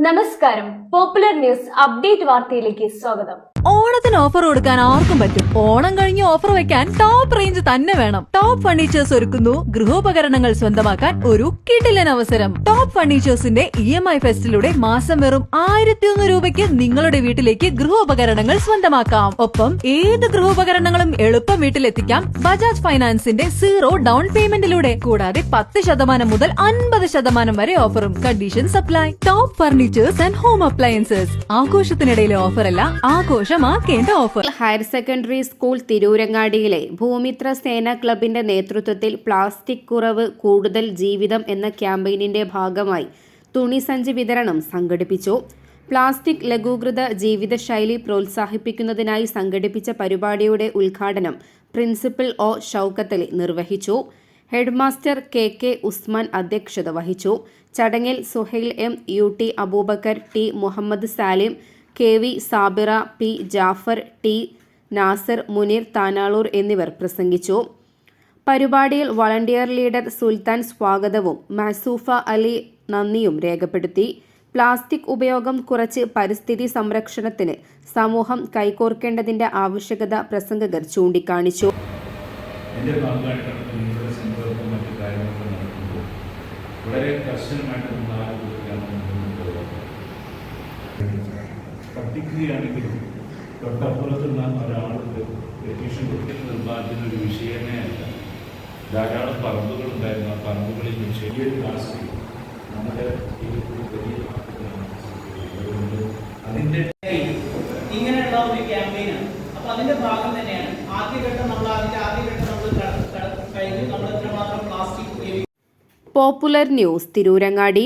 നമസ്കാരം. Popular news update വാർത്തയിലേക്ക് സ്വാഗതം. ഓണത്തിന് ഓഫർ കൊടുക്കാൻ ആർക്കും പറ്റും. ഓണം കഴിഞ്ഞ് ഓഫർ വെക്കാൻ ടോപ്പ് റേഞ്ച് തന്നെ വേണം. ടോപ്പ് ഫർണിച്ചേഴ്സ് ഒരുക്കുന്നു ഗൃഹോപകരണങ്ങൾ സ്വന്തമാക്കാൻ ഒരു കിടിലൻ അവസരം. ടോപ്പ് ഫർണിച്ചേഴ്സിന്റെ EMI ഫെസ്റ്റിലൂടെ മാസം വെറും 1100 രൂപയ്ക്ക് നിങ്ങളുടെ വീട്ടിലേക്ക് ഗൃഹോപകരണങ്ങൾ സ്വന്തമാക്കാം. ഒപ്പം ഏത് ഗൃഹോപകരണങ്ങളും എളുപ്പം വീട്ടിലെത്തിക്കാം ബജാജ് ഫൈനാൻസിന്റെ 0 ഡൗൺ പേയ്മെന്റിലൂടെ. കൂടാതെ 10% മുതൽ 50% വരെ ഓഫറും. Condition apply. Top furnitures and home appliances. ആഘോഷത്തിനിടയിലെ ഓഫറല്ല, ആഘോഷമാക്കേണ്ട ഓഫർ. ഹയർ സെക്കൻഡറി സ്കൂൾ തിരൂരങ്ങാടിയിലെ ഭൂമിത്ര സേന ക്ലബിന്റെ നേതൃത്വത്തിൽ പ്ലാസ്റ്റിക് കുറവ് കൂടുതൽ ജീവിതം എന്ന ക്യാമ്പയിനിന്റെ ഭാഗമായി തുണിസഞ്ചി വിതരണം സംഘടിപ്പിച്ചു. പ്ലാസ്റ്റിക് ലഘൂകൃത ജീവിതശൈലി പ്രോത്സാഹിപ്പിക്കുന്നതിനായി സംഘടിപ്പിച്ച പരിപാടിയുടെ ഉദ്ഘാടനം പ്രിൻസിപ്പൽ ഒ ഷൌക്കത്തലി നിർവഹിച്ചു. ഹെഡ്മാസ്റ്റർ KK ഉസ്മാൻ അധ്യക്ഷത വഹിച്ചു. ചടങ്ങിൽ Suhail M, UT Abubakar, T Muhammad Salim, KV Sabira, P Jafar, T Nasar, Muneer Tanalur എന്നിവർ പ്രസംഗിച്ചു. പരിപാടിയിൽ വളണ്ടിയർ ലീഡർ സുൽത്താൻ സ്വാഗതവും മാസൂഫ അലി നന്ദിയും രേഖപ്പെടുത്തി. പ്ലാസ്റ്റിക് ഉപയോഗം കുറച്ച് പരിസ്ഥിതി സംരക്ഷണത്തിന് സമൂഹം കൈകോർക്കേണ്ടതിന്റെ ആവശ്യകത പ്രസംഗകർ ചൂണ്ടിക്കാണിച്ചു. വളരെ കർശനമായിട്ട് നമ്മൾ പട്ടിക്കുകയാണെങ്കിലും തൊട്ടപ്പുറത്തുള്ള ഒരാൾക്ക് പെറ്റീഷൻ കൊടുക്കുന്ന നിർമ്മാണത്തിന് ഒരു വിഷയമേ അല്ല. ധാരാളം പറമ്പുകൾ ഉണ്ടായിരുന്നു. ആ പറമ്പുകളിൽ ചെറിയൊരു പ്ലാസ്റ്റിക് നമ്മുടെ വലിയ അതിൻ്റെ ഇങ്ങനെയുള്ള ഒരു ക്യാമ്പയിനാണ്. അപ്പോൾ അതിന്റെ ഭാഗം തന്നെയാണ് ആദ്യഘട്ടം നമ്മൾ കഴിഞ്ഞു. നമ്മൾ എത്രമാത്രം പ്ലാസ്റ്റിക് പോപ്പുലർ ന്യൂസ് തിരൂരങ്ങാടി.